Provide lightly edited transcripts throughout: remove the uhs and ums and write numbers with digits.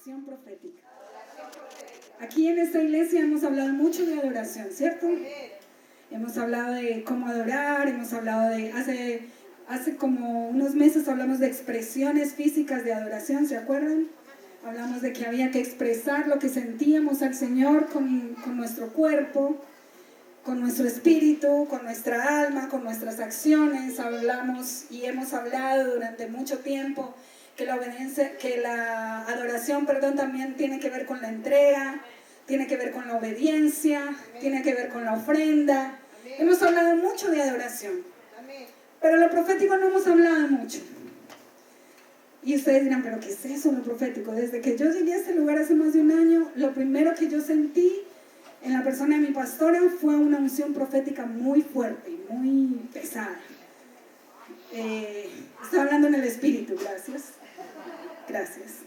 adoración profética. Aquí en esta iglesia hemos hablado mucho de adoración, ¿cierto? Hemos hablado de cómo adorar, hemos hablado de... Hace como unos meses hablamos de expresiones físicas de adoración, ¿se acuerdan? Hablamos de que había que expresar lo que sentíamos al Señor con nuestro cuerpo, con nuestro espíritu, con nuestra alma, con nuestras acciones. Hablamos y hemos hablado durante mucho tiempo que la adoración, también tiene que ver con la entrega, tiene que ver con la obediencia, tiene que ver con la ofrenda. Hemos hablado mucho de adoración, pero lo profético no hemos hablado mucho. Y ustedes dirán, ¿pero qué es eso, lo profético? Desde que yo llegué a este lugar hace más de un año, lo primero que yo sentí en la persona de mi pastora fue una unción profética muy fuerte, muy pesada. Estoy hablando en el espíritu, gracias. Gracias.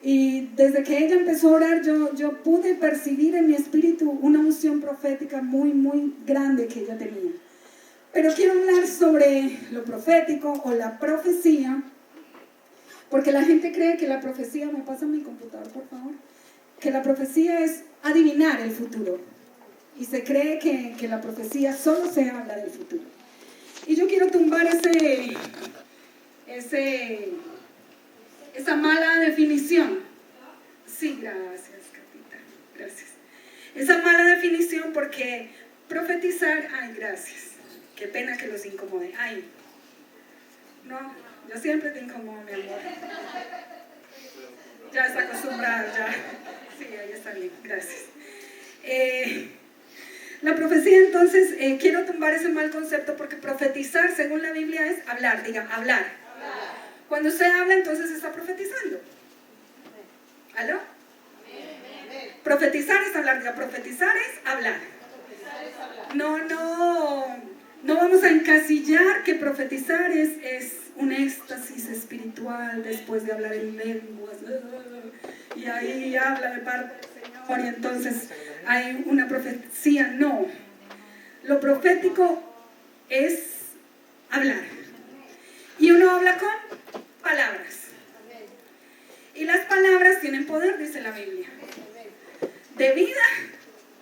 Y desde que ella empezó a orar, yo pude percibir en mi espíritu una unción profética muy, muy grande que ella tenía. Pero quiero hablar sobre lo profético o la profecía, porque la gente cree que la profecía, me pasa mi computador por favor, que la profecía es adivinar el futuro. Y se cree que la profecía solo se habla del futuro. Y yo quiero tumbar esa mala definición. Sí, gracias, capitán, gracias. Esa mala definición, porque profetizar, ay, gracias. Qué pena que los incomode. Ay, no, yo siempre te incomodo, mi amor. Ya está acostumbrada, ya. Sí, ahí está bien, gracias. La profecía, entonces, quiero tumbar ese mal concepto, porque profetizar, según la Biblia, es hablar, diga, hablar. Cuando usted habla, entonces está profetizando. ¿Aló? Profetizar es hablar, diga, profetizar es hablar. No vamos a encasillar que profetizar es un éxtasis espiritual después de hablar en lenguas. Y ahí habla de parte del Señor y entonces hay una profecía. No. Lo profético es hablar. Y uno habla con palabras. Y las palabras tienen poder, dice la Biblia. De vida,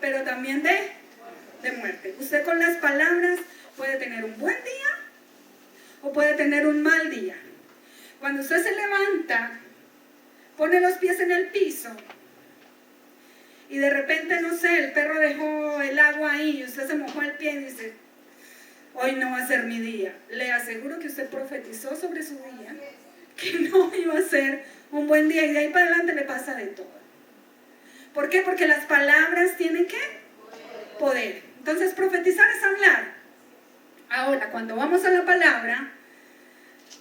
pero también de muerte. Usted con las palabras puede tener un buen día o puede tener un mal día. Cuando usted se levanta, pone los pies en el piso y de repente, no sé, el perro dejó el agua ahí y usted se mojó el pie y dice, hoy no va a ser mi día. Le aseguro que usted profetizó sobre su día que no iba a ser un buen día, y de ahí para adelante le pasa de todo. ¿Por qué? Porque las palabras tienen ¿qué? Poder. Entonces profetizar es hablar. Ahora, cuando vamos a la palabra,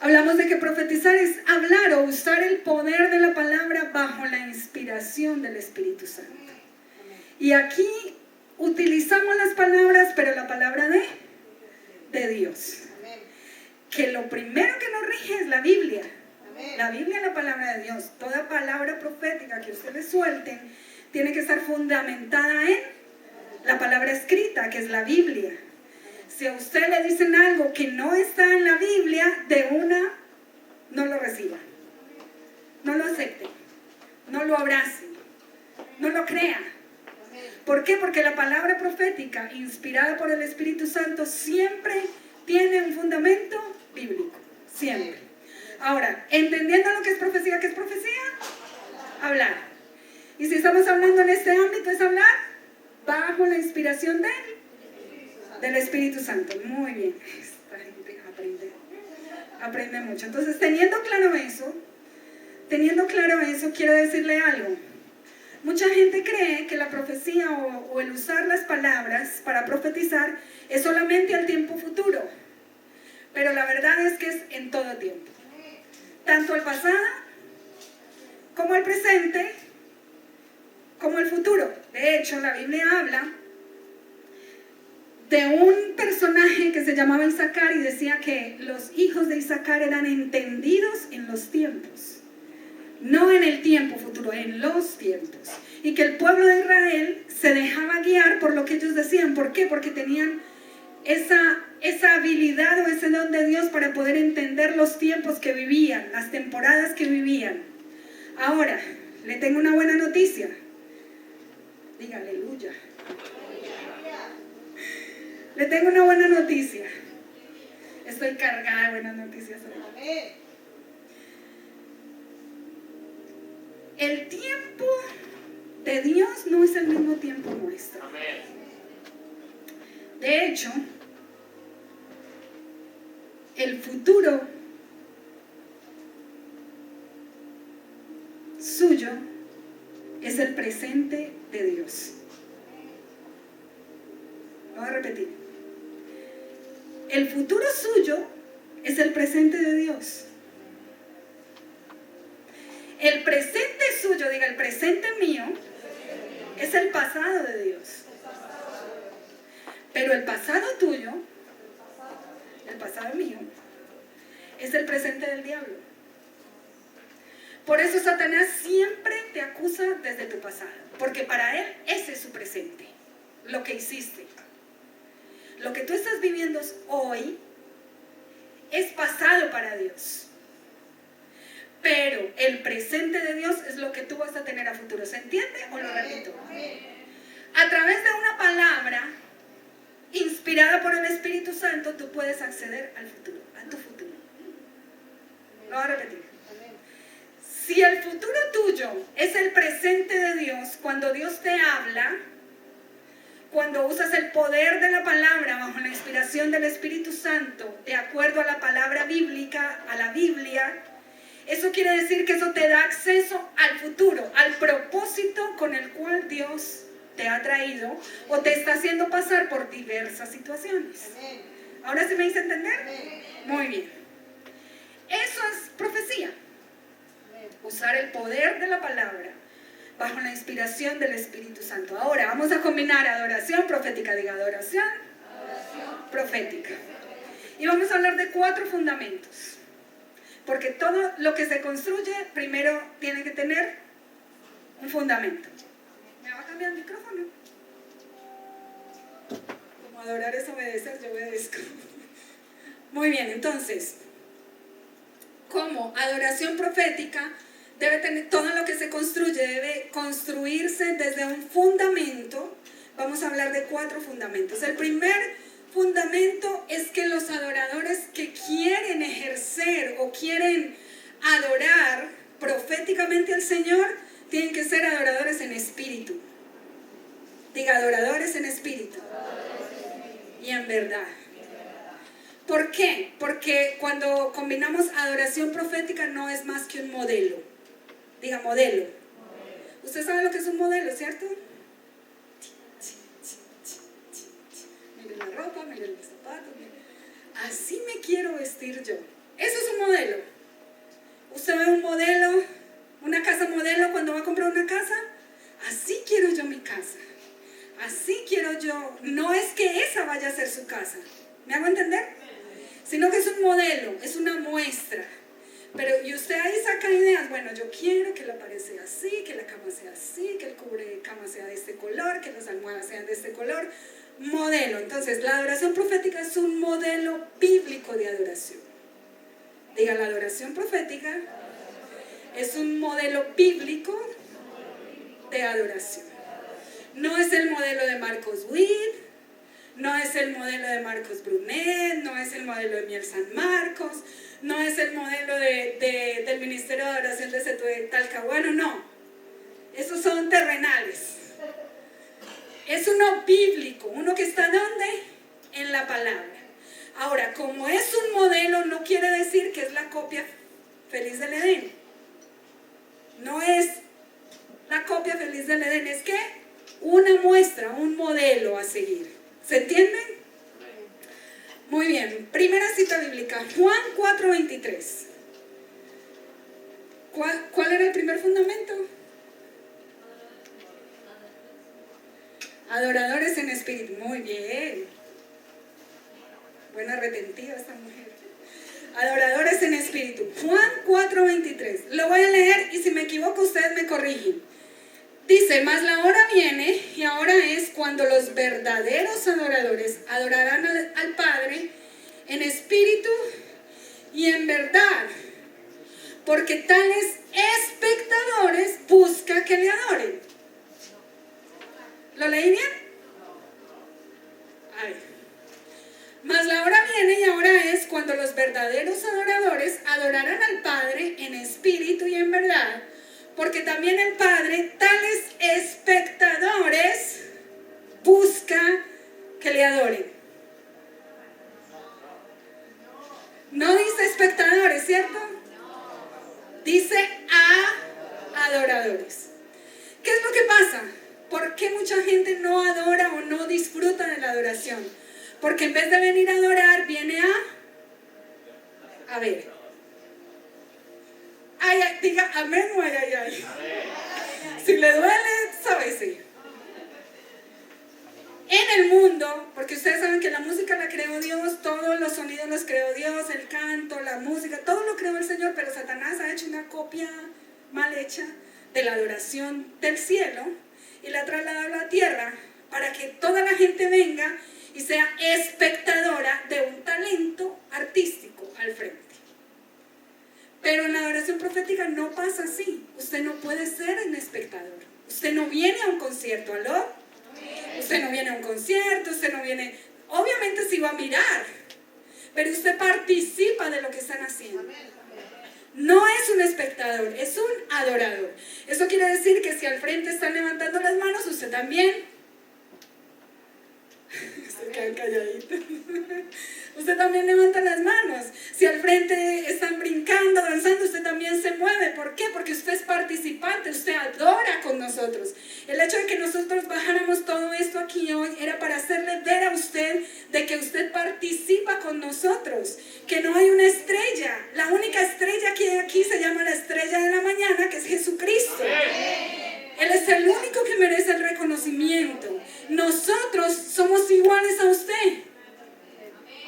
hablamos de que profetizar es hablar o usar el poder de la palabra bajo la inspiración del Espíritu Santo. Y aquí utilizamos las palabras, pero la palabra de Dios. Que lo primero que nos rige es la Biblia. La Biblia es la palabra de Dios. Toda palabra profética que ustedes suelten tiene que estar fundamentada en la palabra escrita, que es la Biblia. Si a usted le dicen algo que no está en la Biblia, de una, no lo reciba. No lo acepte. No lo abrace. No lo crea. ¿Por qué? Porque la palabra profética, inspirada por el Espíritu Santo, siempre tiene un fundamento bíblico. Siempre. Ahora, entendiendo lo que es profecía, ¿qué es profecía? Hablar. Y si estamos hablando en este ámbito, es hablar bajo la inspiración del Espíritu Santo. Muy bien. Esta gente aprende mucho. Entonces, teniendo claro eso, quiero decirle algo. Mucha gente cree que la profecía o el usar las palabras para profetizar es solamente al tiempo futuro. Pero la verdad es que es en todo tiempo. Tanto el pasado, como el presente, como el futuro. De hecho, la Biblia habla de un personaje que se llamaba Isaacar y decía que los hijos de Isaacar eran entendidos en los tiempos. No en el tiempo futuro, en los tiempos. Y que el pueblo de Israel se dejaba guiar por lo que ellos decían. ¿Por qué? Porque tenían esa habilidad o ese don de Dios para poder entender los tiempos que vivían, las temporadas que vivían. Ahora, Le tengo una buena noticia. Diga aleluya. Le tengo una buena noticia. Estoy cargada de buenas noticias hoy. El tiempo de Dios no es el mismo tiempo nuestro. De hecho, el futuro suyo es el presente de Dios. Voy a repetir. El futuro suyo es el presente de Dios. El presente suyo, diga, el presente mío, es el pasado de Dios. Pero el pasado tuyo, el pasado mío, es el presente del diablo. Por eso Satanás siempre te acusa desde tu pasado, porque para él ese es su presente, lo que hiciste. Lo que tú estás viviendo hoy es pasado para Dios. Pero el presente de Dios es lo que tú vas a tener a futuro. ¿Se entiende o lo repito? A través de una palabra inspirada por el Espíritu Santo, tú puedes acceder al futuro, a tu futuro. Lo voy a repetir. Si el futuro tuyo es el presente de Dios, cuando Dios te habla, cuando usas el poder de la palabra bajo la inspiración del Espíritu Santo, de acuerdo a la palabra bíblica, a la Biblia, eso quiere decir que eso te da acceso al futuro, al propósito con el cual Dios te ha traído o te está haciendo pasar por diversas situaciones. ¿Ahora sí me hice entender? Muy bien. Eso es profecía. Usar el poder de la palabra bajo la inspiración del Espíritu Santo. Ahora vamos a combinar adoración profética. Diga adoración profética. Y vamos a hablar de 4 fundamentos. Porque todo lo que se construye primero tiene que tener un fundamento. ¿Me va a cambiar el micrófono? Como adorar es obedecer, yo obedezco. Muy bien, entonces, como adoración profética, debe tener, todo lo que se construye debe construirse desde un fundamento. Vamos a hablar de 4 fundamentos. El primer fundamento es que los adoradores que quieren ejercer o quieren adorar proféticamente al Señor tienen que ser adoradores en espíritu. Diga, adoradores en espíritu y en verdad. ¿Por qué? Porque cuando combinamos adoración profética no es más que un modelo. Diga, modelo. Usted sabe lo que es un modelo, ¿cierto? Miren la ropa, miren los zapatos. Miren. Así me quiero vestir yo. Eso es un modelo. Usted ve un modelo, una casa modelo cuando va a comprar una casa. Así quiero yo mi casa. Así quiero yo. No es que esa vaya a ser su casa. ¿Me hago entender? Sino que es un modelo, es una muestra. Pero y usted ahí saca ideas. Bueno, yo quiero que la pared sea así, que la cama sea así, que el cubre cama sea de este color, que las almohadas sean de este color. Modelo. Entonces, la adoración profética es un modelo bíblico de adoración. Diga, la adoración profética es un modelo bíblico de adoración. No es el modelo de Marcos Witt, no es el modelo de Marcos Brunet, no es el modelo de Miel San Marcos, no es el modelo del Ministerio de Adoración de Talcahuano, no. Esos son terrenales. Es uno bíblico, uno que está ¿dónde? En la palabra. Ahora, como es un modelo, no quiere decir que es la copia feliz del Edén. No es la copia feliz del Edén, es que una muestra, un modelo a seguir. ¿Se entienden? Muy bien, primera cita bíblica, Juan 4:23. ¿Cuál era el primer fundamento? Adoradores en espíritu. Muy bien. Buena retentiva esta mujer. Adoradores en espíritu. Juan 4:23. Lo voy a leer y si me equivoco ustedes me corrigen. Dice, mas la hora viene y ahora es cuando los verdaderos adoradores adorarán al Padre en espíritu y en verdad, porque tales espectadores buscan porque también el Padre tales espectadores busca que le adoren. No dice espectadores, ¿cierto? Dice a adoradores. ¿Qué es lo que pasa? ¿Por qué mucha gente no adora o no disfruta de la adoración? Porque en vez de venir a adorar, viene a ver. Ay, ay, diga amén o ay, ay, ay. Si le duele, sábese. En el mundo, porque ustedes saben que la música la creó Dios, todos los sonidos los creó Dios, el canto, la música, todo lo creó el Señor, pero Satanás ha hecho una copia mal hecha de la adoración del cielo y la ha trasladado a la tierra para que toda la gente venga y sea espectadora de un talento artístico al frente. Pero en la adoración profética no pasa así. Usted no puede ser un espectador. Usted no viene a un concierto, ¿aló? Usted no viene a un concierto, usted no viene... Obviamente sí va a mirar, pero usted participa de lo que están haciendo. No es un espectador, es un adorador. Eso quiere decir que si al frente están levantando las manos, usted también... Se quedan calladitos. Usted también levanta las manos. Si al frente están brincando, danzando, usted también se mueve. ¿Por qué? Porque usted es participante, usted adora con nosotros. El hecho de que nosotros bajáramos todo esto aquí hoy era para hacerle ver a usted de que usted participa con nosotros, que no hay una estrella. La única estrella que hay aquí se llama la estrella de la mañana, que es Jesucristo. Él es el único que merece el reconocimiento. Nosotros somos iguales a usted.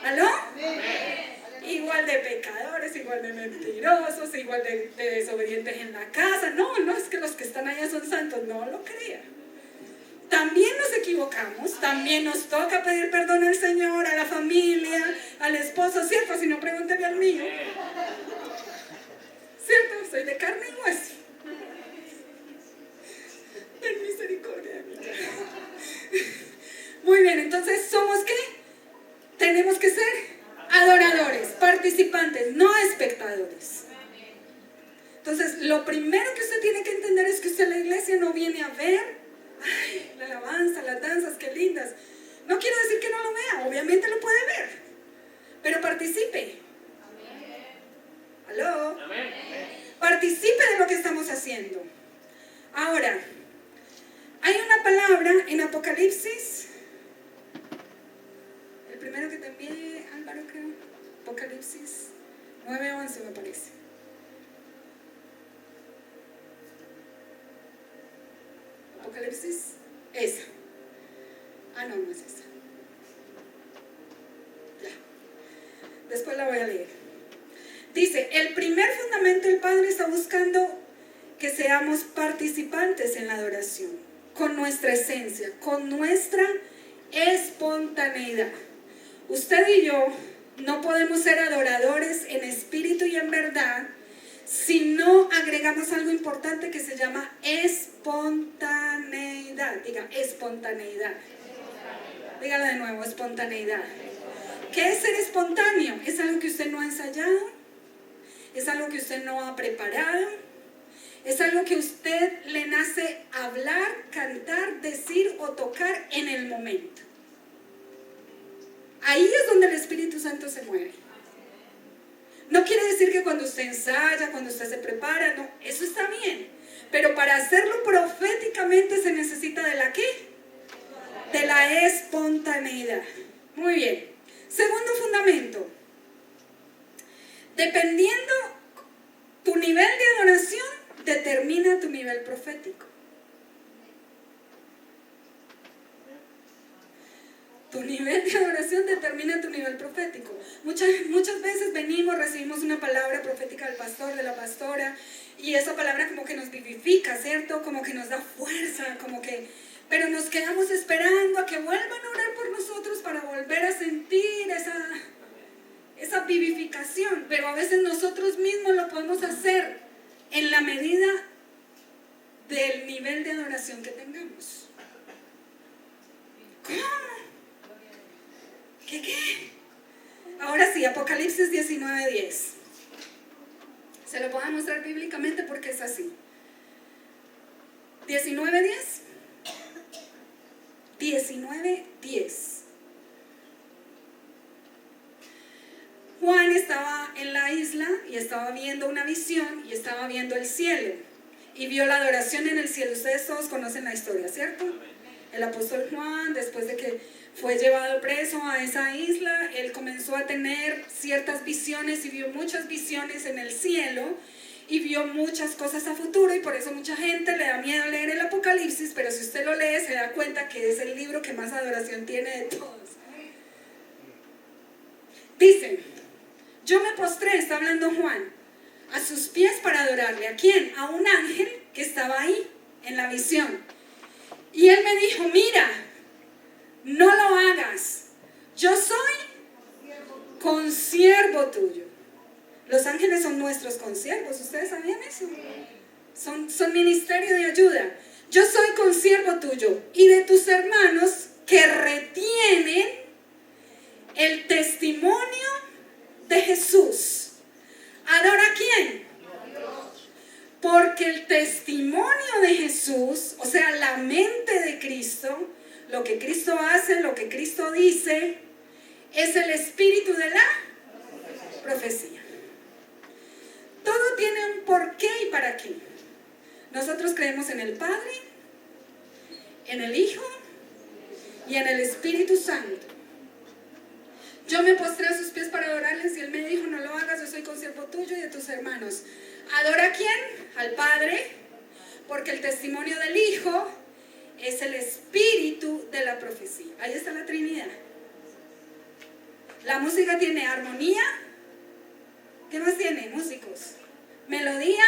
¿Aló? Igual de pecadores, igual de mentirosos, igual de desobedientes en la casa. No, no es que los que están allá son santos, no lo crea. También nos equivocamos, también nos toca pedir perdón al Señor, a la familia, al esposo, ¿cierto? Si no, pregúntele al mío. ¿Cierto? Soy de carne y hueso. Ten misericordia de mí. Muy bien, entonces, ¿somos qué? Tenemos que ser adoradores, participantes, no espectadores. Entonces, lo primero que usted tiene que entender es que usted a la iglesia no viene a ver, ay, la alabanza, las danzas, qué lindas. No quiero decir que no lo vea, obviamente lo puede ver, pero participe. ¿Aló? Participe de lo que estamos haciendo. Ahora, hay una palabra en Apocalipsis, el primero que te envié, Álvaro, creo, Apocalipsis 9:11 me parece. Apocalipsis, esa. Ah, no, no es esa. Ya. Después la voy a leer. Dice, el primer fundamento el Padre está buscando que seamos participantes en la adoración, con nuestra esencia, con nuestra espontaneidad. Usted y yo no podemos ser adoradores en espíritu y en verdad si no agregamos algo importante que se llama espontaneidad. Diga, espontaneidad. Dígalo de nuevo, espontaneidad. ¿Qué es ser espontáneo? Es algo que usted no ha ensayado, es algo que usted no ha preparado, es algo que a usted le nace hablar, cantar, decir o tocar en el momento. Ahí es donde el Espíritu Santo se mueve. No quiere decir que cuando usted ensaya, cuando usted se prepara, no, eso está bien. Pero para hacerlo proféticamente se necesita ¿de la qué? De la espontaneidad. Muy bien. Segundo fundamento. Dependiendo tu nivel de adoración, determina tu nivel profético. Tu nivel de adoración determina tu nivel profético. Muchas veces venimos, recibimos una palabra profética del pastor, de la pastora, y esa palabra como que nos vivifica, ¿cierto? Como que nos da fuerza, pero nos quedamos esperando a que vuelvan a orar por nosotros para volver a sentir esa vivificación. Pero a veces nosotros mismos lo podemos hacer en la medida del nivel de adoración que tengamos. ¿Cómo? ¿Qué? Ahora sí, Apocalipsis 19:10. Se lo voy a mostrar bíblicamente porque es así. 19:10. 19:10. Juan estaba en la isla y estaba viendo una visión y estaba viendo el cielo y vio la adoración en el cielo. Ustedes todos conocen la historia, ¿cierto? El apóstol Juan, después de que fue llevado preso a esa isla, él comenzó a tener ciertas visiones y vio muchas visiones en el cielo y vio muchas cosas a futuro, y por eso mucha gente le da miedo leer el Apocalipsis, pero si usted lo lee se da cuenta que es el libro que más adoración tiene de todos. Dice: yo me postré, está hablando Juan, a sus pies para adorarle. ¿A quién? A un ángel que estaba ahí en la visión. Y él me dijo: mira, no lo hagas, yo soy consiervo tuyo. Los ángeles son nuestros consiervos, ¿ustedes sabían eso? Son ministerio de ayuda. Yo soy consiervo tuyo y de tus hermanos que retienen el testimonio de Jesús. ¿Adora a quién? Porque el testimonio de Jesús, o sea, la mente de Cristo, lo que Cristo hace, lo que Cristo dice, es el espíritu de la profecía. Todo tiene un porqué y para qué. Nosotros creemos en el Padre, en el Hijo y en el Espíritu Santo. Yo me postré a sus pies para adorarles y él me dijo: no lo hagas, yo soy consiervo tuyo y de tus hermanos. ¿Adora a quién? Al Padre, porque el testimonio del Hijo es el espíritu de la profecía. Ahí está la Trinidad. La música tiene armonía. ¿Qué más tiene? Músicos. Melodía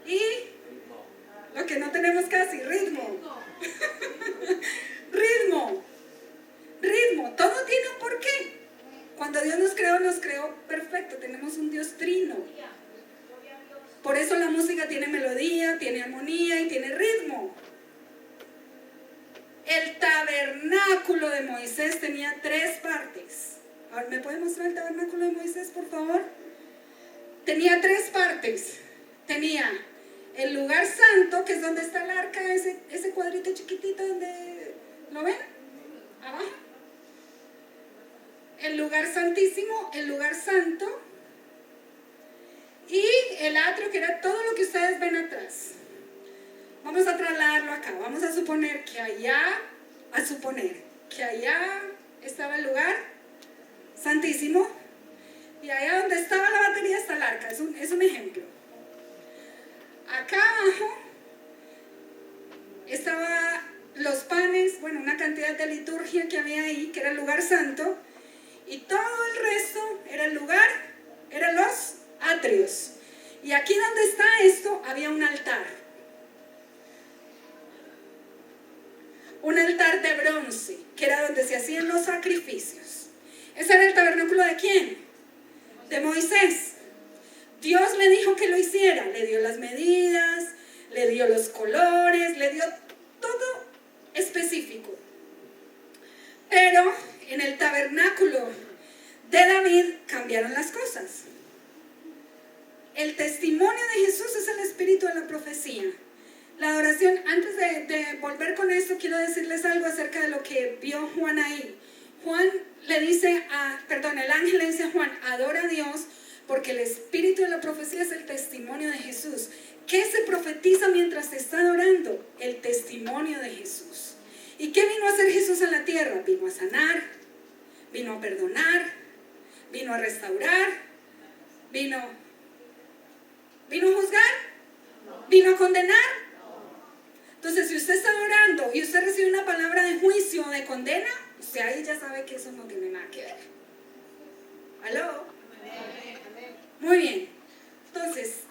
y lo que no tenemos casi, ritmo. Ritmo. Todo tiene un porqué. Cuando Dios nos creó perfecto. Tenemos un Dios trino. Por eso la música tiene melodía, tiene armonía y tiene ritmo. El tabernáculo de Moisés tenía 3 partes. Ahora, ¿me puede mostrar el tabernáculo de Moisés, por favor? Tenía 3 partes. Tenía el lugar santo, que es donde está el arca, ese cuadrito chiquitito donde, ¿lo ven? Abajo. El lugar santísimo, el lugar santo y el atrio, que era todo lo que ustedes ven atrás. Vamos a trasladarlo acá. Vamos a suponer que allá estaba el lugar santísimo y allá donde estaba la batería está el arca. Es un ejemplo. Acá abajo estaba los panes, bueno, una cantidad de liturgia que había ahí, que era el lugar santo, y todo el resto era el lugar, eran los atrios. Y aquí donde está esto había un altar de bronce, que era donde se hacían los sacrificios. ¿Ese era el tabernáculo de quién? De Moisés. Dios le dijo que lo hiciera, le dio las medidas, le dio los colores, le dio todo específico. Pero en el tabernáculo de David cambiaron las cosas. El testimonio de Jesús es el espíritu de la profecía. La adoración, antes de volver con esto, quiero decirles algo acerca de lo que vio Juan ahí. El ángel le dice a Juan: adora a Dios, porque el espíritu de la profecía es el testimonio de Jesús. ¿Qué se profetiza mientras se está adorando? El testimonio de Jesús. ¿Y qué vino a hacer Jesús en la tierra? Vino a sanar, vino a perdonar, vino a restaurar, vino a juzgar, vino a condenar. Entonces, si usted está adorando y usted recibe una palabra de juicio o de condena, usted ahí ya sabe que eso no tiene nada que ver. ¿Aló? Muy bien. Entonces,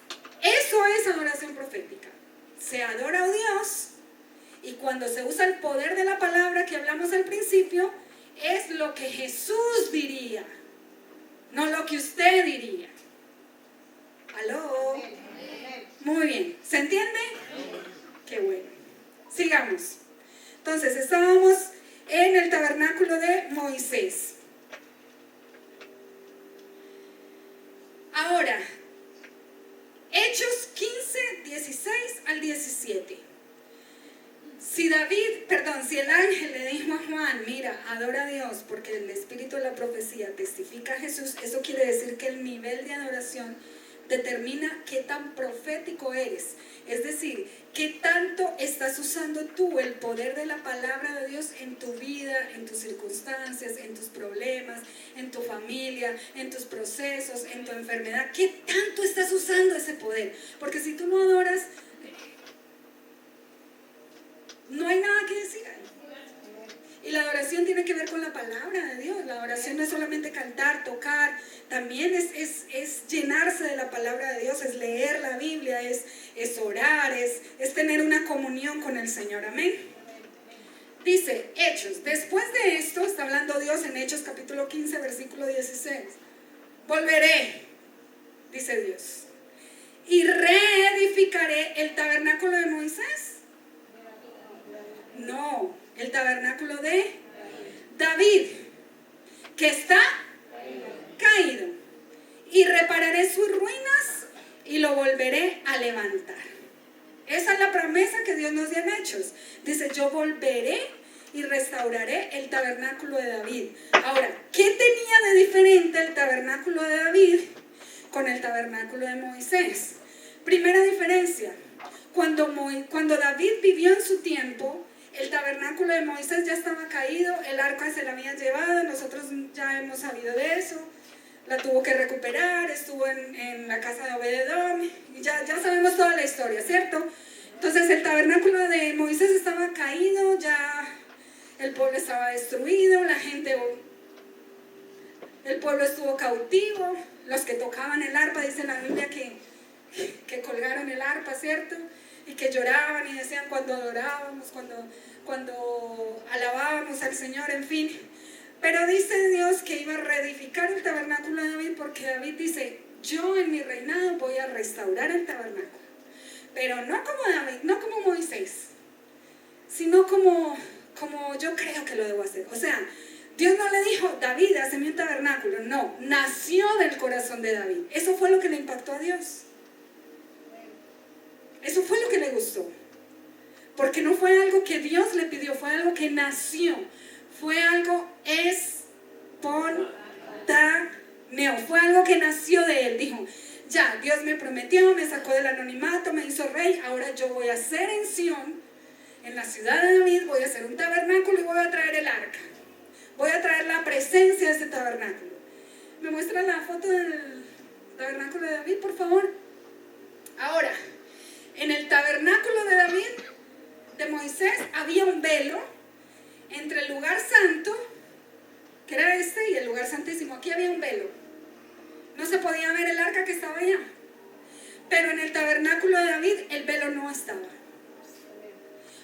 eso es adoración profética. Se adora a Dios, y cuando se usa el poder de la palabra que hablamos al principio, es lo que Jesús diría, no lo que usted diría. ¿Aló? Muy bien. ¿Se entiende? Qué bueno. Sigamos. Entonces, estábamos en el tabernáculo de Moisés. Ahora, Hechos 15, 16 al 17. Si el ángel le dijo a Juan, mira, adora a Dios, porque el espíritu de la profecía testifica a Jesús, eso quiere decir que el nivel de adoración determina qué tan profético eres. Es decir, qué tanto estás usando tú el poder de la palabra de Dios en tu vida, en tus circunstancias, en tus problemas, en tu familia, en tus procesos, en tu enfermedad. ¿Qué tanto estás usando ese poder? Porque si tú no adoras, no hay nada que decir ahí. Y la adoración tiene que ver con la palabra de Dios. La adoración no es solamente cantar, tocar, también es llenarse de la palabra de Dios, es leer la Biblia, es orar, es tener una comunión con el Señor. Amén. Dice Hechos, después de esto, está hablando Dios en Hechos capítulo 15, versículo 16. Volveré, dice Dios, y reedificaré el tabernáculo de Moisés. No, el tabernáculo de David, que está caído, y repararé sus ruinas y lo volveré a levantar. Esa es la promesa que Dios nos dio en Hechos. Dice, yo volveré y restauraré el tabernáculo de David. Ahora, ¿qué tenía de diferente el tabernáculo de David con el tabernáculo de Moisés? Primera diferencia, cuando David vivió en su tiempo, el tabernáculo de Moisés ya estaba caído, el arca se la habían llevado, nosotros ya hemos sabido de eso, la tuvo que recuperar, estuvo en la casa de Obed-edom, y ya sabemos toda la historia, ¿cierto? Entonces el tabernáculo de Moisés estaba caído, ya el pueblo estaba destruido, el pueblo estuvo cautivo, los que tocaban el arpa, dice la Biblia que colgaron el arpa, ¿cierto? Y que lloraban y decían cuando adorábamos, cuando alabábamos al Señor, en fin. Pero dice Dios que iba a reedificar el tabernáculo de David, porque David dice, yo en mi reinado voy a restaurar el tabernáculo. Pero no como David, no como Moisés, sino como yo creo que lo debo hacer. O sea, Dios no le dijo, David, hazme un tabernáculo. No, nació del corazón de David. Eso fue lo que le impactó a Dios. Eso fue lo que le gustó. Porque no fue algo que Dios le pidió, fue algo que nació. Fue algo espontáneo. Fue algo que nació de él. Dijo, ya, Dios me prometió, me sacó del anonimato, me hizo rey. Ahora yo voy a hacer en Sión, en la ciudad de David, voy a hacer un tabernáculo y voy a traer el arca. Voy a traer la presencia de ese tabernáculo. ¿Me muestra la foto del tabernáculo de David, por favor? Ahora, en el tabernáculo de David, de Moisés, había un velo entre el lugar santo, que era y el lugar santísimo. Aquí había un velo. No se podía ver el arca que estaba allá. Pero en el tabernáculo de David, el velo no estaba.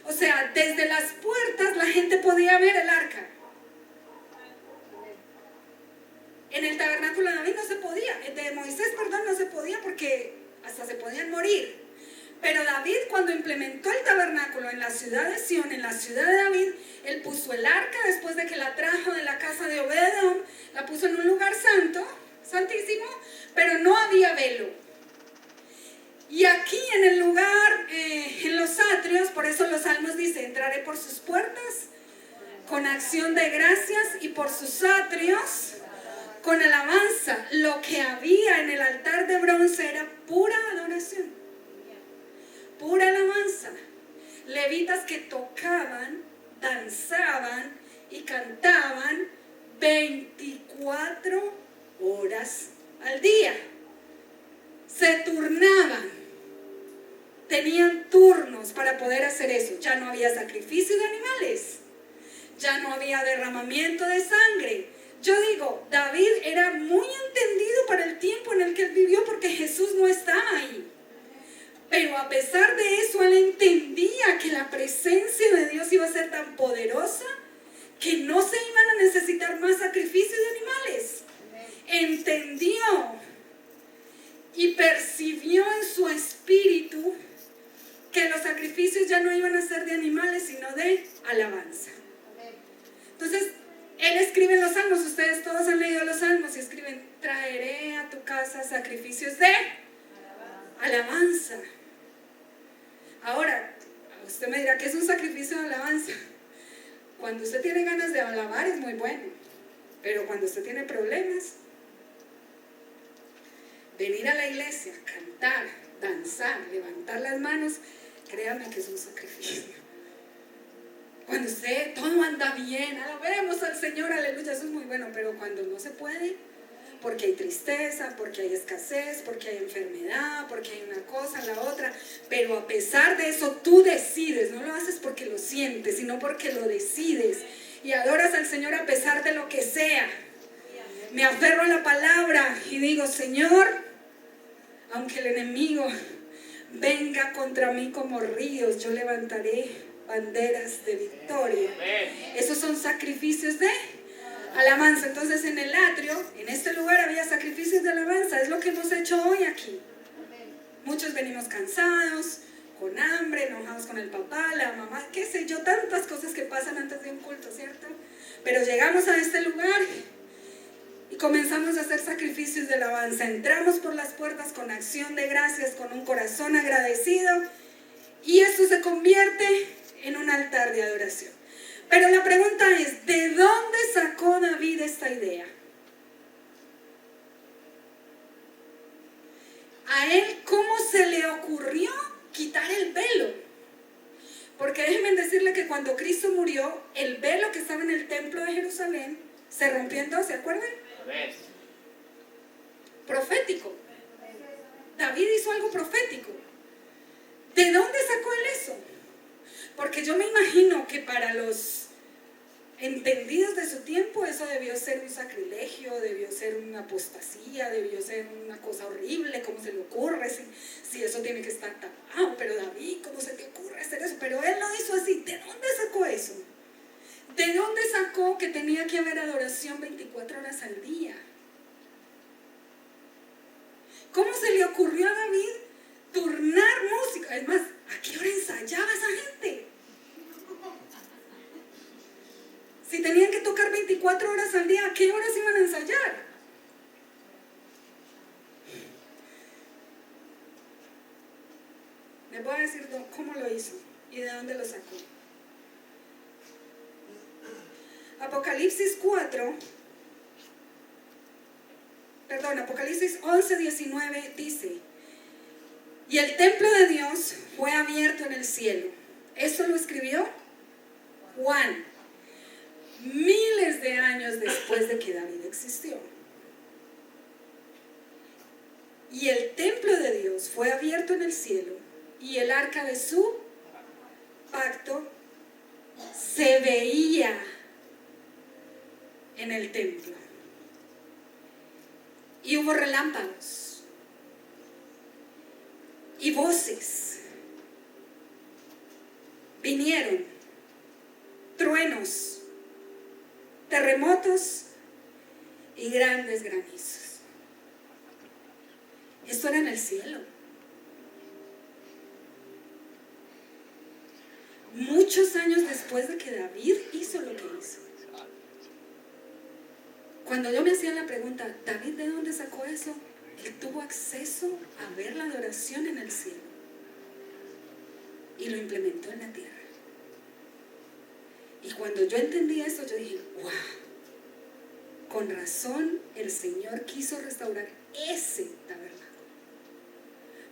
O sea, desde las puertas la gente podía ver el arca. En el tabernáculo de David no se podía, de Moisés, perdón, no se podía porque hasta se podían morir. Pero David, cuando implementó el tabernáculo en la ciudad de Sión, en la ciudad de David, él puso el arca después de que la trajo de la casa de Obed-edom, la puso en un lugar santo, santísimo, pero no había velo. Y aquí en el lugar, en los atrios, por eso los salmos dicen, entraré por sus puertas con acción de gracias y por sus atrios con alabanza. Lo que había en el altar de bronce era pura adoración, pura alabanza. Levitas que tocaban, danzaban y cantaban 24 horas al día. Se turnaban, tenían turnos para poder hacer eso. Ya no había sacrificio de animales, ya no había derramamiento de sangre. Yo digo, David era muy entendido para el tiempo en el que él vivió, porque Jesús no estaba ahí. Pero a pesar de eso, él entendía que la presencia de Dios iba a ser tan poderosa que no se iban a necesitar más sacrificios de animales. Entendió y percibió en su espíritu que los sacrificios ya no iban a ser de animales, sino de alabanza. Entonces, él escribe en los salmos, ustedes todos han leído los salmos y escriben, traeré a tu casa sacrificios de alabanza. Ahora, Usted me dirá que es un sacrificio de alabanza. Cuando usted tiene ganas de alabar es muy bueno, pero cuando usted tiene problemas, venir a la iglesia, cantar, danzar, levantar las manos, créame que es un sacrificio. Cuando usted todo anda bien, alabemos al Señor, aleluya, eso es muy bueno, pero cuando no se puede, porque hay tristeza, porque hay escasez, porque hay enfermedad, porque hay una cosa, la otra, pero a pesar de eso tú decides, no lo haces porque lo sientes, sino porque lo decides y adoras al Señor a pesar de lo que sea. Me aferro a la palabra y digo, Señor, aunque el enemigo venga contra mí como ríos, yo levantaré banderas de victoria. Esos son sacrificios de alabanza. Entonces en el atrio, en este lugar había sacrificios de alabanza. Es lo que hemos hecho hoy aquí. Muchos venimos cansados, con hambre, enojados con el papá, la mamá, qué sé yo, tantas cosas que pasan antes de un culto, ¿cierto? Pero llegamos a este lugar y comenzamos a hacer sacrificios de alabanza. Entramos por las puertas con acción de gracias, con un corazón agradecido, y esto se convierte en un altar de adoración. Pero la pregunta es, ¿de dónde sacó David esta idea? A él, ¿cómo se le ocurrió quitar el velo? Porque déjenme decirle que cuando Cristo murió, el velo que estaba en el templo de Jerusalén se rompió en dos, ¿se acuerdan? Profético. David hizo algo profético. ¿De dónde sacó él eso? Porque yo me imagino que para los entendidos de su tiempo eso debió ser un sacrilegio, debió ser una apostasía, debió ser una cosa horrible. ¿Cómo se le ocurre? Si eso tiene que estar tapado. Pero David, ¿cómo se te ocurre hacer eso? Pero él lo hizo así. ¿De dónde sacó eso? ¿De dónde sacó que tenía que haber adoración 24 horas al día? ¿Cómo se le ocurrió a David turnar música? Es más, ¿a qué hora ensayaba esa gente? Si tenían que tocar 24 horas al día, ¿a qué horas iban a ensayar? Les voy a decir cómo lo hizo y de dónde lo sacó. Apocalipsis 11, 19 dice: y el templo de Dios fue abierto en el cielo. Eso lo escribió Juan, miles de años después de que David existió. Y el templo de Dios fue abierto en el cielo, y el arca de su pacto se veía en el templo. Y hubo relámpagos y voces. Vinieron truenos, terremotos y grandes granizos. Esto era en el cielo. Muchos años después de que David hizo lo que hizo. Cuando yo me hacía la pregunta, ¿David de dónde sacó eso? Él tuvo acceso a ver la adoración en el cielo y lo implementó en la tierra. Y cuando yo entendí eso, yo dije, wow, con razón el Señor quiso restaurar ese tabernáculo.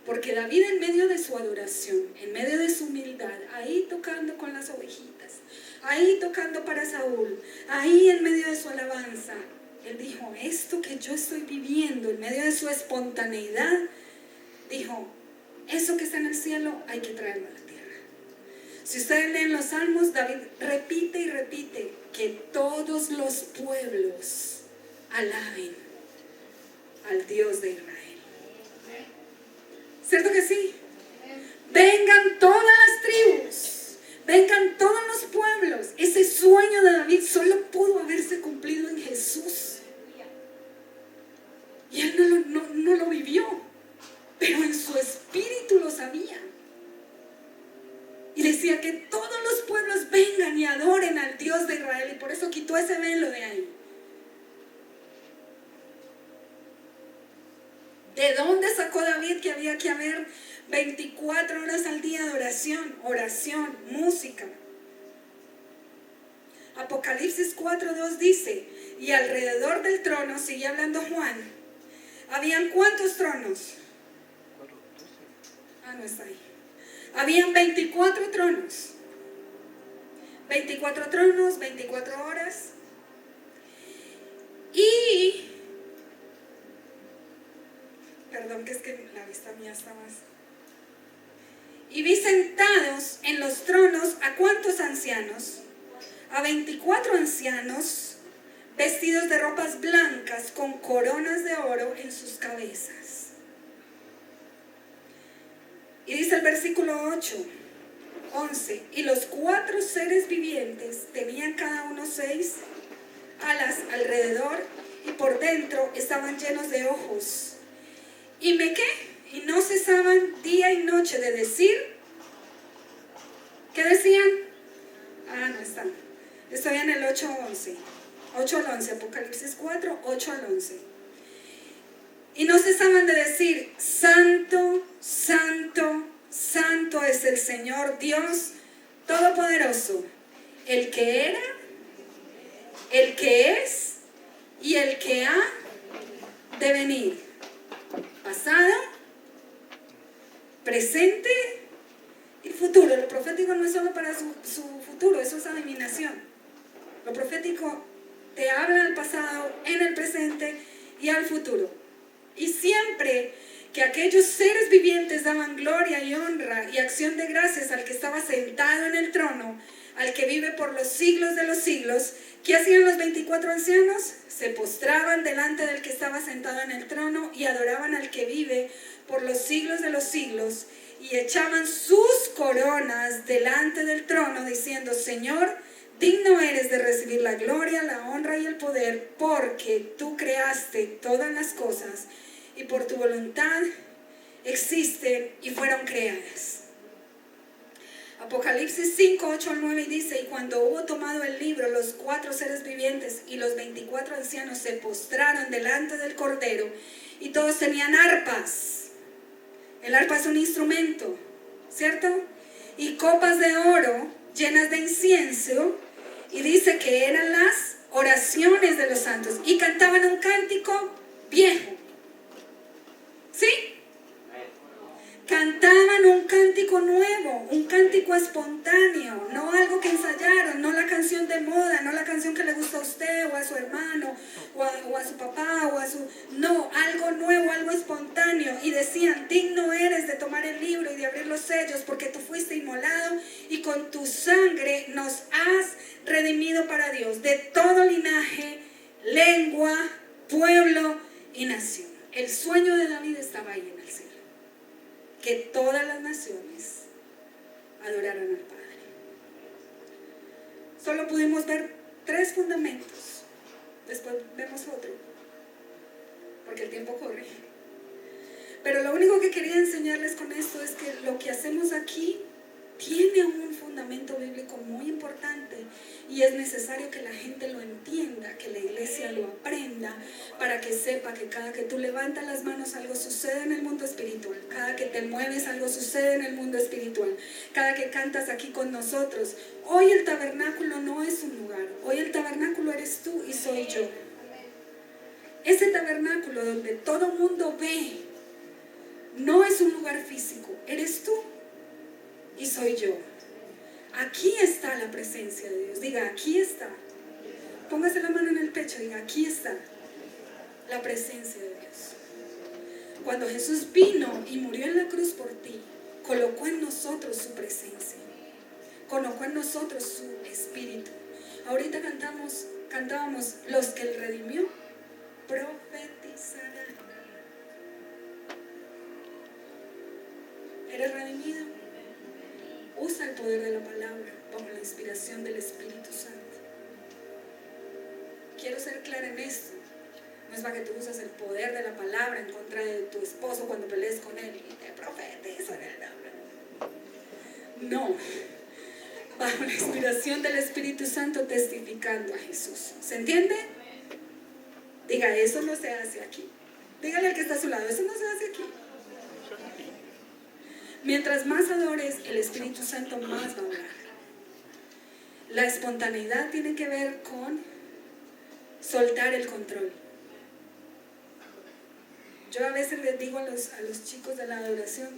Porque David, en medio de su adoración, en medio de su humildad, ahí tocando con las ovejitas, ahí tocando para Saúl, ahí en medio de su alabanza, él dijo, esto que yo estoy viviendo, en medio de su espontaneidad, dijo, eso que está en el cielo hay que traerlo a la tierra. Si ustedes leen los salmos, David repite y repite que todos los pueblos alaben al Dios de Israel. ¿Cierto que sí? Vengan todas las tribus, vengan todos los pueblos. Ese sueño de David solo pudo haberse cumplido en Jesús. Y él no lo vivió, pero en su espíritu lo sabía. Y decía que todos los pueblos vengan y adoren al Dios de Israel. Y por eso quitó ese velo de ahí. ¿De dónde sacó David que había que haber 24 horas al día de oración, música? Apocalipsis 4:2 dice, y alrededor del trono, sigue hablando Juan, ¿habían cuántos tronos? No está ahí. Habían 24 tronos. 24 tronos, 24 horas. Y, perdón, que es que la vista mía está más. Y vi sentados en los tronos a ¿cuántos ancianos? A 24 ancianos vestidos de ropas blancas con coronas de oro en sus cabezas. Y dice el versículo 11, y los 4 seres vivientes tenían cada uno 6 alas alrededor y por dentro estaban llenos de ojos. Y no cesaban día y noche de decir, ¿qué decían? No están. Estoy en el 8 al 11, Apocalipsis 4, 8 al 11. Y no cesaban de decir, santo, santo, santo es el Señor Dios Todopoderoso, el que era, el que es y el que ha de venir. Pasado, presente y futuro. Lo profético no es solo para su futuro, eso es adivinación. Lo profético te habla del pasado, en el presente y al futuro. Y siempre que aquellos seres vivientes daban gloria y honra y acción de gracias al que estaba sentado en el trono, al que vive por los siglos de los siglos, ¿qué hacían los 24 ancianos? Se postraban delante del que estaba sentado en el trono y adoraban al que vive por los siglos de los siglos y echaban sus coronas delante del trono diciendo, Señor, digno eres de recibir la gloria, la honra y el poder, porque tú creaste todas las cosas y por tu voluntad existen y fueron creadas. Apocalipsis 5, 8 al 9 dice, y cuando hubo tomado el libro, los 4 seres vivientes y los 24 ancianos se postraron delante del Cordero y todos tenían arpas. El arpa es un instrumento, ¿cierto? Y copas de oro llenas de incienso, y dice que eran las oraciones de los santos, y cantaban un cántico viejo. ¿Sí? Cantaban un cántico nuevo, un cántico espontáneo, no algo que ensayaron, no la canción de moda, no la canción que le gusta a usted o a su hermano o a su papá no, algo nuevo, algo espontáneo. Y decían, digno eres de tomar el libro y de abrir los sellos, porque tú fuiste inmolado y con tu sangre nos has redimido para Dios de todo linaje, lengua, pueblo y nación. El sueño de David estaba ahí en el cielo, que todas las naciones adoraran al Padre. Solo pudimos ver 3 fundamentos, después vemos otro, porque el tiempo corre. Pero lo único que quería enseñarles con esto es que lo que hacemos aquí tiene un fundamento bíblico muy importante y es necesario que la gente lo entienda, que la iglesia lo aprenda, para que sepa que cada que tú levantas las manos algo sucede en el mundo espiritual, cada que te mueves algo sucede en el mundo espiritual, cada que cantas aquí con nosotros. Hoy el tabernáculo no es un lugar, hoy el tabernáculo eres tú y soy yo. Ese tabernáculo donde todo mundo ve no es un lugar físico, eres tú y soy yo. Aquí está la presencia de Dios. Diga, aquí está. Póngase la mano en el pecho, diga, aquí está la presencia de Dios. Cuando Jesús vino y murió en la cruz por ti, colocó en nosotros su presencia, colocó en nosotros su espíritu. Ahorita cantábamos, los que Él redimió profetizarán. ¿Eres redimido? Usa el poder de la palabra bajo la inspiración del Espíritu Santo. Quiero ser clara en esto. No es para que tú uses el poder de la palabra en contra de tu esposo cuando pelees con él y te profetizan el nombre. No. Bajo la inspiración del Espíritu Santo testificando a Jesús. ¿Se entiende? Diga, eso no se hace aquí. Dígale al que está a su lado, eso no se hace aquí. Mientras más adores, el Espíritu Santo más va a hablar. La espontaneidad tiene que ver con soltar el control. Yo a veces les digo a los chicos de la adoración,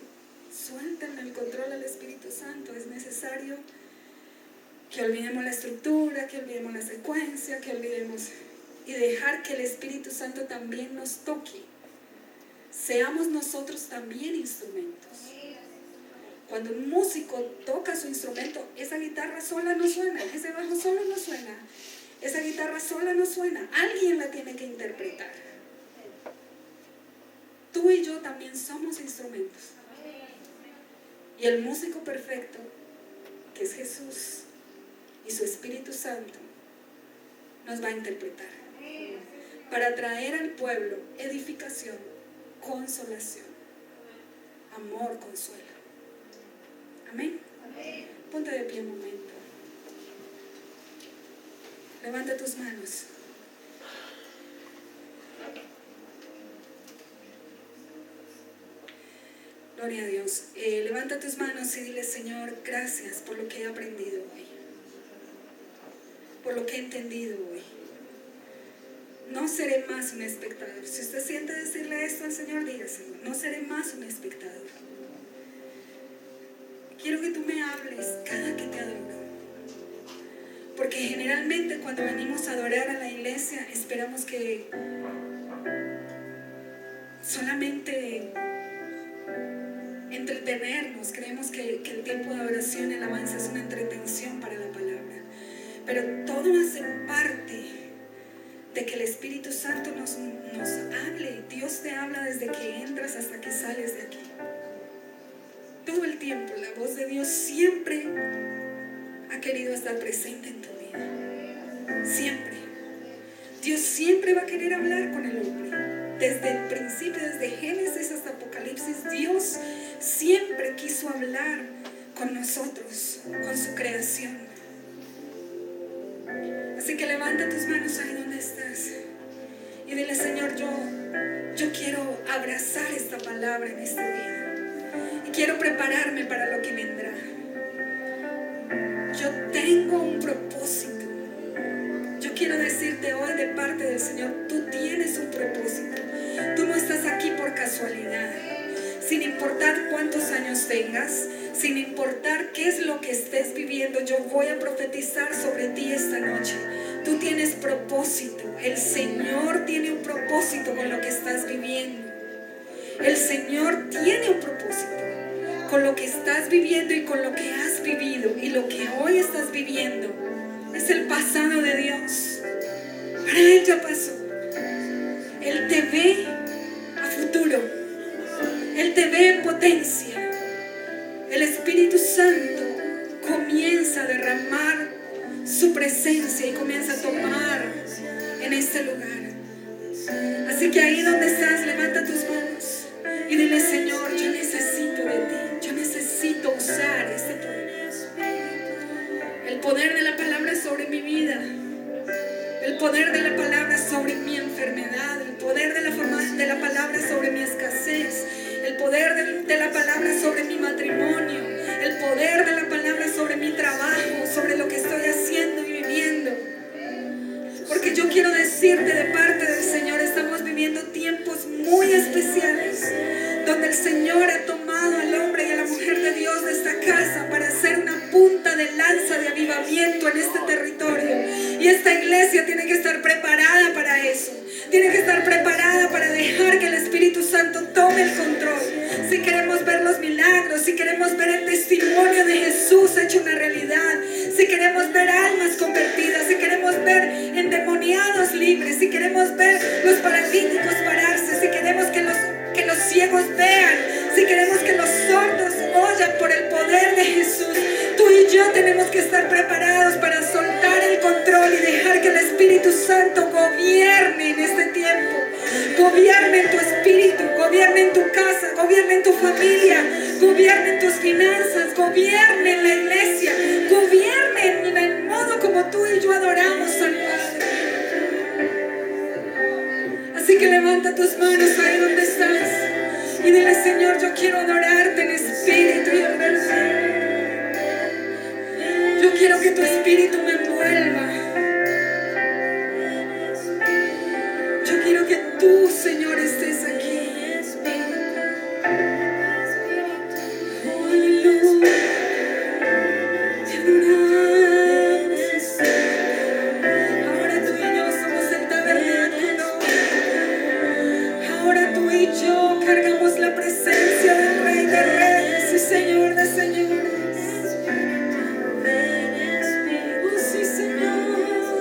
suelten el control al Espíritu Santo. Es necesario que olvidemos la estructura, que olvidemos la secuencia, que olvidemos y dejar que el Espíritu Santo también nos toque. Seamos nosotros también instrumentos. Cuando un músico toca su instrumento, esa guitarra sola no suena, ese bajo solo no suena, esa guitarra sola no suena, alguien la tiene que interpretar. Tú y yo también somos instrumentos. Y el músico perfecto, que es Jesús y su Espíritu Santo, nos va a interpretar para traer al pueblo edificación, consolación, amor, consuelo. Amén. Ponte de pie un momento. Levanta tus manos. Gloria a Dios. Levanta tus manos y dile: Señor, gracias por lo que he aprendido hoy, por lo que he entendido hoy. No seré más un espectador. Si usted siente decirle esto al Señor, dígaselo: no seré más un espectador. Quiero que tú me hables cada que te adoro. Porque generalmente cuando venimos a adorar a la iglesia, esperamos que solamente entretenernos. Creemos que el tiempo de adoración y alabanza es una entretención para la palabra. Pero todo hace parte de que el Espíritu Santo nos hable. Dios te habla desde que entras hasta que sales de aquí. Todo el tiempo la voz de Dios siempre ha querido estar presente en tu vida. Siempre. Dios siempre va a querer hablar con el hombre. Desde el principio, desde Génesis hasta Apocalipsis, Dios siempre quiso hablar con nosotros, con su creación. Así que levanta tus manos ahí donde estás y dile: Señor, yo quiero abrazar esta palabra en este día. Y quiero prepararme para lo que vendrá. Yo tengo un propósito. Yo quiero decirte hoy de parte del Señor: tú tienes un propósito. Tú no estás aquí por casualidad. Sin importar cuántos años tengas, sin importar qué es lo que estés viviendo, yo voy a profetizar sobre ti esta noche. Tú tienes propósito. El Señor tiene un propósito con lo que estás viviendo. El Señor tiene un propósito con lo que estás viviendo y con lo que has vivido. Y lo que hoy estás viviendo es el pasado de Dios. Para Él ya pasó. Él te ve a futuro. Él te ve en potencia. El Espíritu Santo comienza a derramar su presencia y comienza a tomar en este lugar. Así que ahí donde estás, levanta tus manos y dile: Señor, yo necesito de ti. Yo necesito usar este poder. El poder de la palabra sobre mi vida. El poder de la palabra sobre mi enfermedad. El poder de la palabra sobre mi escasez. El poder de la palabra sobre mi matrimonio. El poder de la palabra sobre mi trabajo. Sobre lo que estoy haciendo y viviendo. Porque yo quiero decirte de parte del Señor, estamos viviendo tiempos muy especiales, donde el Señor ha tomado al hombre y a la mujer de Dios de esta casa para hacer una punta de lanza de avivamiento en este territorio. Y esta iglesia tiene que estar preparada para eso. Tiene que estar preparada para dejar que el Espíritu Santo tome el control. Si queremos ver los milagros, si queremos ver el testimonio de Jesús hecho una realidad, si queremos ver almas convertidas, si queremos ver endemoniados libres, si queremos ver los paralíticos pararse, si queremos que los ciegos vean, si queremos que los sordos oigan por el poder de Jesús, tú y yo tenemos que estar preparados para soltar el control y dejar que el Espíritu Santo gobierne en este tiempo. Gobierne en tu espíritu, gobierne en tu casa, gobierne en tu familia, gobierne en tus finanzas, gobierne en la iglesia, gobierne en el modo como tú y yo adoramos al Padre. Así Así que levanta tus manos ahí donde estás y dile: Señor, yo quiero adorarte en espíritu y en verdad. Yo quiero que tu espíritu me envuelva. Yo quiero que tú, Señor, estés aquí. Aleluya. Te adoramos, Jesús. Ahora tú y yo somos el tabernáculo. Ahora tú y yo cargamos la presencia del Rey de Reyes y Señor de Señores. Oh, sí, Señor.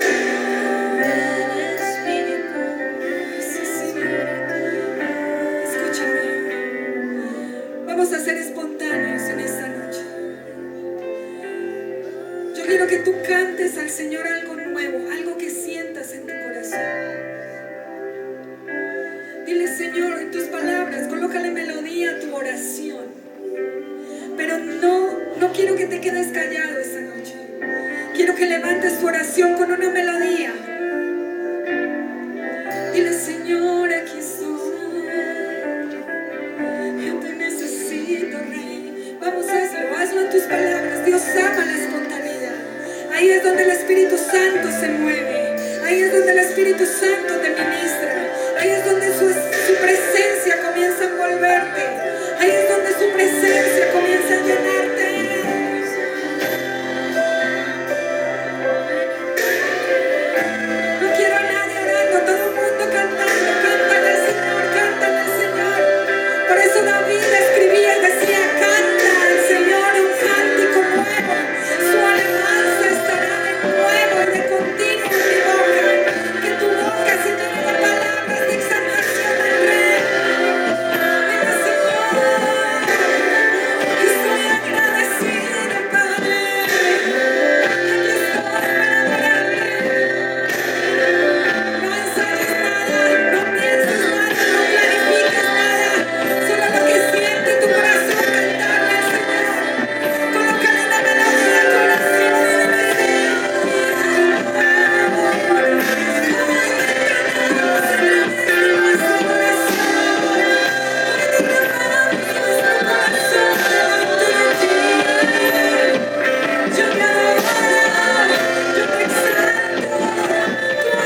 Sí, Señor. Escúchame. Vamos a ser espontáneos en esta noche. Yo quiero que tú cantes al Señor algo nuevo, algo que sientas en tu corazón. Dile: Señor, en tus palabras, colócale melodía a tu oración. Pero no quiero que te quedes callado esta noche. Quiero que levantes tu oración con una melodía. Dile: Señor, aquí estoy. Yo te necesito, Rey. Vamos, hazlo en tus palabras. Dios ama la espontaneidad. Ahí es donde el Espíritu Santo se mueve. Ahí es donde el Espíritu Santo te ministra. Ahí es donde su presencia comienza a envolverte. Ahí es donde su presencia comienza a llenarte. No quiero a nadie orando, todo el mundo cantando. Cántale al Señor, cántale al Señor. Por eso David escribía y decía: canta al Señor un cántico nuevo. Su alabanza estará de nuevo y de continuo en mi boca. Que tu boca se llene de palabras de exaltación al Rey. Dile: Señor, estoy agradecido, Padre. Aquí estoy para adorarte. No ensayes nada, no pienses nada, no planifiques nada. Solo lo que siente tu corazón, cantarle al Señor. Colócale una melodía a tu oración y dile: yo te adoro, yo te exalto, tú eres digno,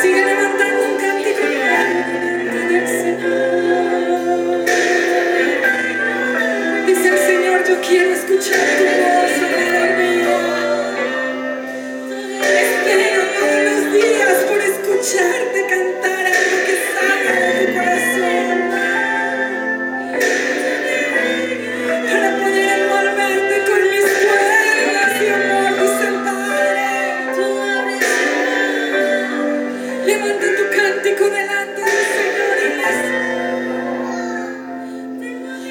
sigue levantando un cántico delante del Señor. Dice el Señor: yo quiero escuchar tu voz, amado mío. Espero todos los días por escucharte cantar algo que salga de tu corazón, para poder envolverte con mis cuerdas de amor, dice el Padre. Levanta tu cántico delante del Señor y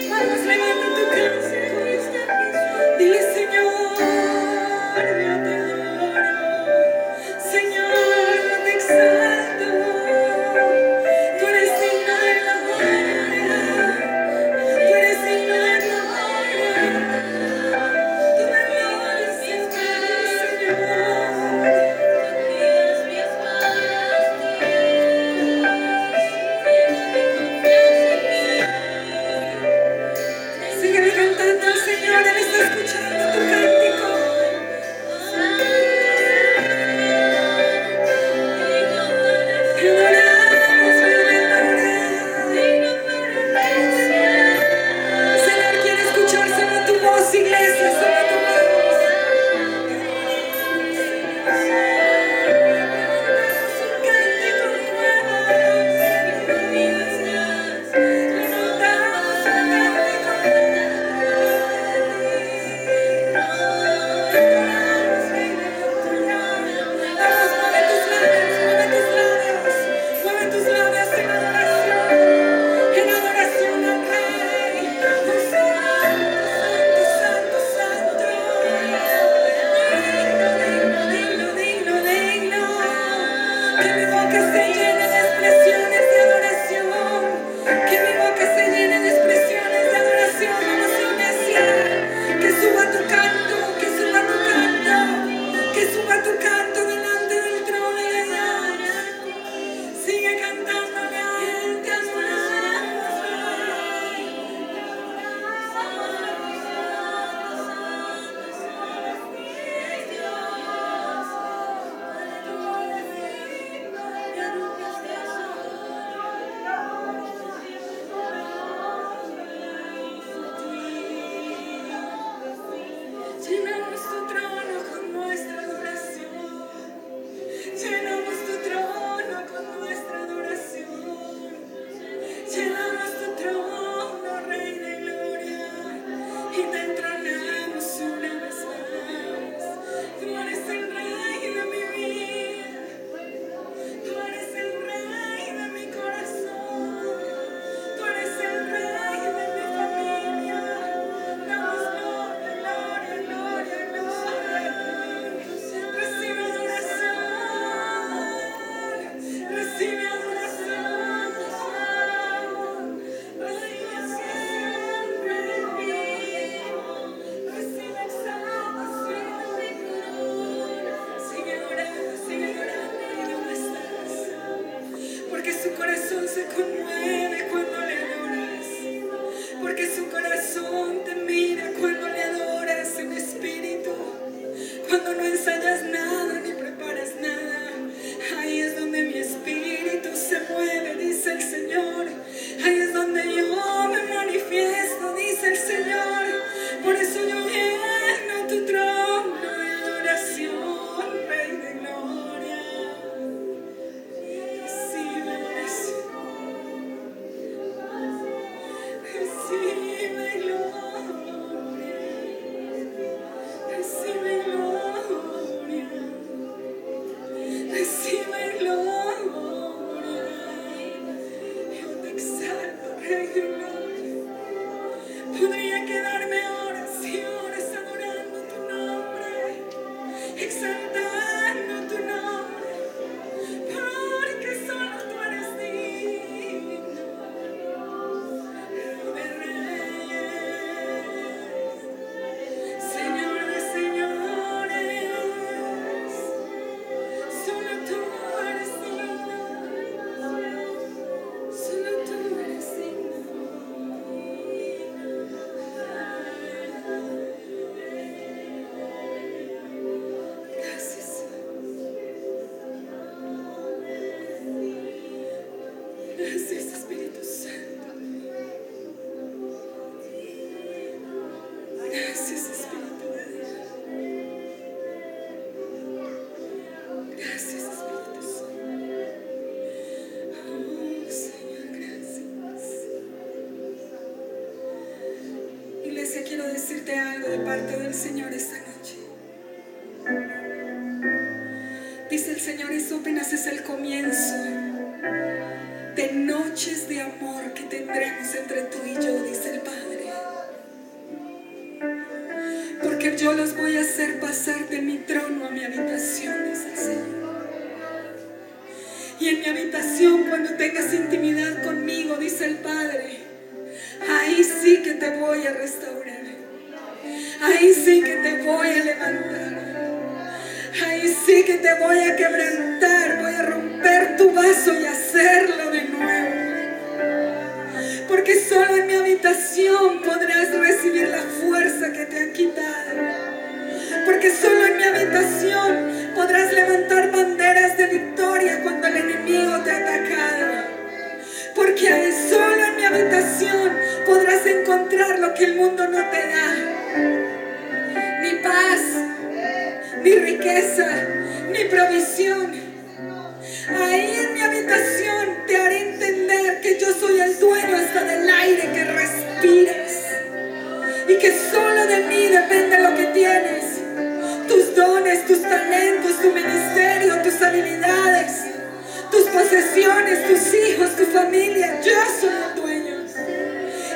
vamos, levanta tu cántico. Dile: Señor, yo te adoro. Señor, yo te exalto. Tú eres digno de la gloria. Tú eres digno de la gloria. Tú me glorifiques, Señor. boca se llene de expresiones de adoración. Que mi boca se llene de expresiones de adoración. Vamos, iglesia. Que suba tu canto, que suba tu canto, que suba tu canto delante del trono de Dios. Sigue cantándole a Él, te adoramos. Llenamos tu trono con nuestra adoración. Llenamos tu trono con nuestra adoración. Llenamos tu trono, Rey de Gloria, y te entronamos una vez más. Tú eres el Rey de mi vida. Tú eres el Rey de mi corazón. Tú eres el Rey de mi familia. Damos gloria, gloria, gloria, gloria. Recibe adoración. Recibe adoración. Recibe siempre de mí. Recibe exaltación. Sigue adorando, y no estás. Porque su corazón se conmueve cuando le adoras. Porque su corazón te mira cuando le adoras en espíritu. Cuando no ensayas nada ni preparas nada. Ahí es donde mi espíritu se mueve, dice el Señor. Ahí es donde yo me manifiesto, dice el Señor. Por eso yo lleno tu trono de adoración, Rey de Gloria. Recibe adoración. Recibe gloria. Recibe gloria. Recibe gloria. Yo te exalto, Rey de Gloria. Podría quedarme horas y horas adorando tu nombre, exaltando tu nombre, porque solo tú eres digno, Rey de Reyes, Señor de señores. Solo tú eres digno. Solo tú eres digno. Gracias. Gracias, Espíritu Santo. Gracias, Espíritu de Dios. Gracias, Espíritu Santo. Oh, Señor, gracias. Iglesia, quiero decirte algo de parte del Señor esta noche. Dice el Señor, eso apenas es el comienzo de noches de amor que tendremos entre tú y yo, dice el Padre. Porque yo los voy a hacer pasar de mi trono a mi habitación, dice el Señor. Y en mi habitación, cuando tengas intimidad conmigo, dice el Padre, ahí sí que te voy a restaurar. Ahí sí que te voy a levantar. Ahí sí que te voy a quebrantar. Voy a romper tu vaso y hacerlo de nuevo. Porque solo en mi habitación podrás recibir la fuerza que te han quitado. Porque solo en mi habitación podrás levantar banderas de victoria cuando el enemigo te ha atacado. Porque ahí solo en mi habitación podrás encontrar lo que el mundo no te da. Ni paz, ni riqueza, ni provisión. Ahí en mi habitación te haré entender que yo soy el dueño hasta del aire que respiras. Y que solo de mí depende lo que tienes. Tus dones, tus talentos, tu ministerio, tus habilidades, tus posesiones, tus hijos, tu familia. Yo soy el dueño.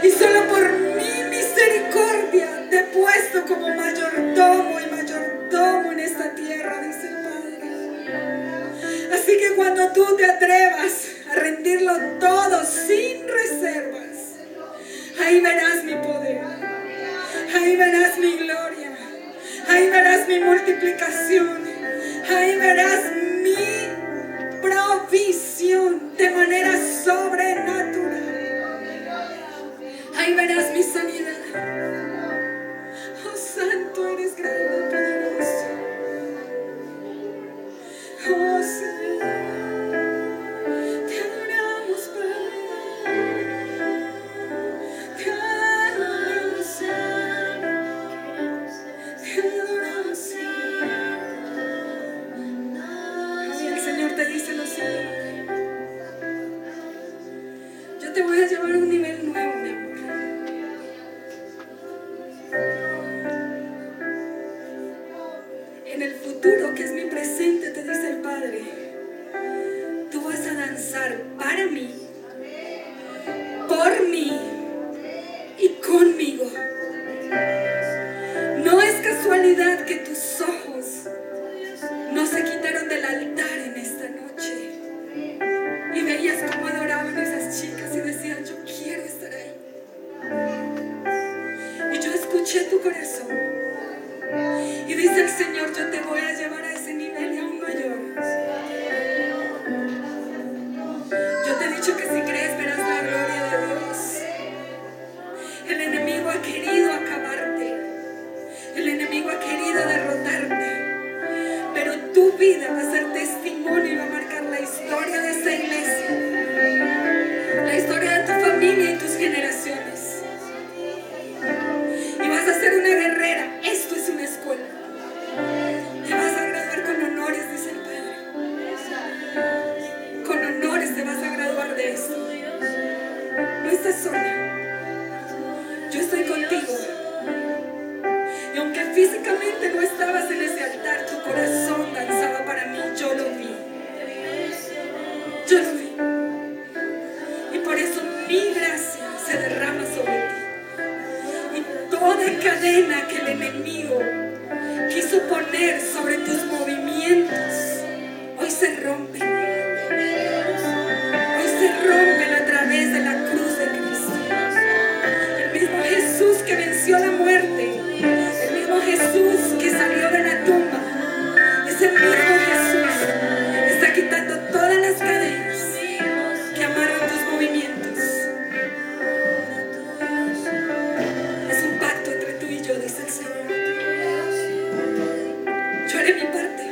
Y solo por mi misericordia te he puesto como mayordomo y mayordomo en esta tierra, dice el Padre. Así que cuando tú te atrevas a rendirlo todo sin reservas, ahí verás mi poder, ahí verás mi gloria, ahí verás mi multiplicación, ahí verás mi provisión de manera sobrenatural, ahí verás mi sanidad. Oh, santo eres, grande, poderoso. Oh, Señor, te adoramos, Padre. Te adoramos, te adoramos, y el Señor te dice lo siguiente: yo te voy a llevar a un nivel nuevo, mi amor. En el futuro, que es mi presente, te dice el Padre, tú vas a danzar para mí, por mí y conmigo. No es casualidad que tus ojos no se quitaron del altar en esta noche y veías cómo adoraban a esas chicas y decían: yo quiero estar ahí. Y yo escuché tu corazón. Y dice el Señor: yo te voy a llevar a ese nivel y aún mayor. Yo te he dicho que si crees verás la gloria de Dios. El enemigo ha querido acabarte. El enemigo ha querido derrotarte. Pero tu vida va a ser testimonio y va a marcar la historia de esta iglesia, la historia de tu familia y tus generaciones. Y vas a ser una guerrera. Esto es una escuela. Te vas a graduar con honores, dice el Padre. Con honores te vas a graduar de esto. No estás sola. Yo estoy contigo. Y aunque físicamente no estabas en ese altar, tu corazón danzaba para mí. Yo lo vi. Yo lo vi. Y por eso mi gracia se derrama sobre ti. Y toda cadena que el enemigo quiso poner sobre tus movimientos, hoy se rompen. Hoy se rompen a través de la cruz de Cristo. El mismo Jesús que venció la muerte, el mismo Jesús que salió de la tumba, ese mismo Jesús está quitando todas las cadenas que amarran tus movimientos. Es un pacto entre tú y yo, dice el Señor. Yo haré mi parte.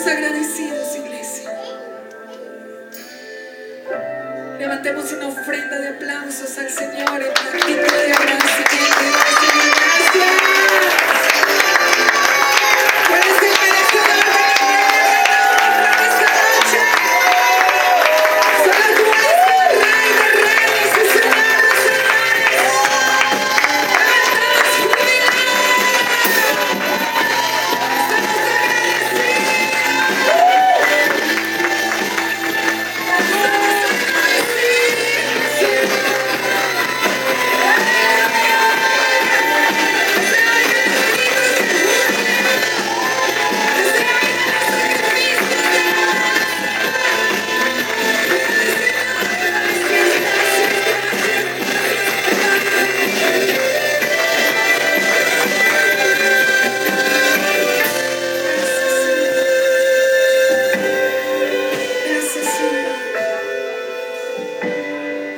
agradecidos, iglesia. Levantemos una ofrenda de aplausos al Señor en actitud de agradecimiento. Gracias. Tú eres el merecedor de la gloria en esta noche. Solo tú eres el Rey de reyes y Señor de señores. Cantamos jubilados.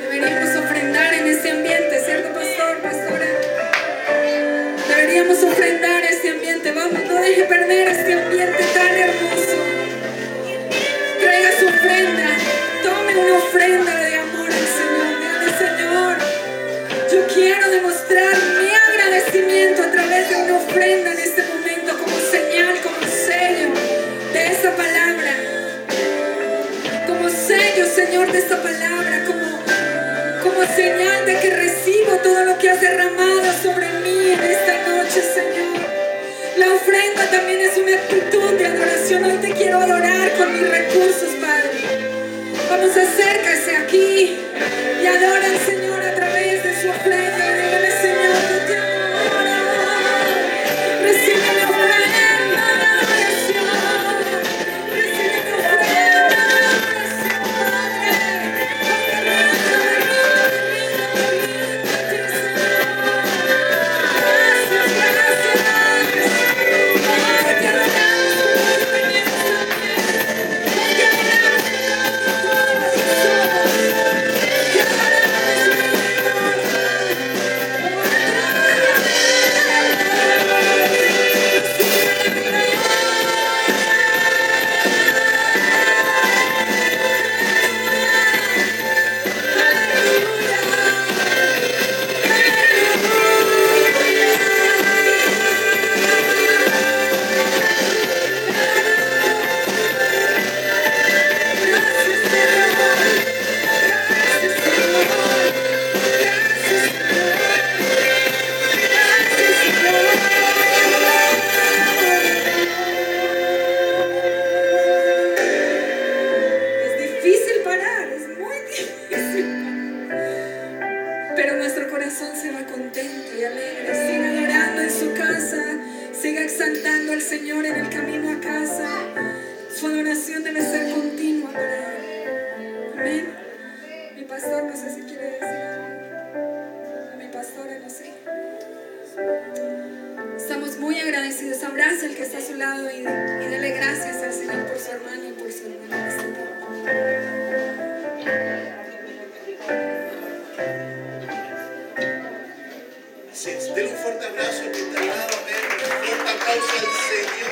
Deberíamos ofrendar en este ambiente, ¿cierto, pastor, pastora? Deberíamos ofrendar este ambiente. Vamos, no deje perder este ambiente tan hermoso. Traiga su ofrenda. Tome una ofrenda de amor al Señor. Dígale, Señor, yo quiero demostrar mi agradecimiento a través de una ofrenda en este momento, como señal, como sello de esta palabra. Como sello, Señor, de esta palabra, como señal de que recibo todo lo que has derramado sobre mí en esta noche, Señor. La ofrenda también es una actitud de adoración. Hoy te quiero adorar con mis recursos, Padre. Vamos, acércase aquí y adora al Señor a través de su ofrenda. Dígale, Señor, yo te adoro. Recibe mi ofrenda de adoración. Recibe mi ofrenda de adoración, Padre. Pero nuestro corazón se va contento y alegre. Siga adorando en su casa. Siga exaltando al Señor en el camino a casa. Su adoración debe ser continua para Él. Amén. Mi pastor, no sé si quiere decir algo. A mi pastora, no sé. Estamos muy agradecidos. Abraza al que está a su lado y dele gracias al Señor por su hermano y por su hermana. Así es, denle un fuerte abrazo al que está al lado, amén. Un fuerte aplauso al Señor.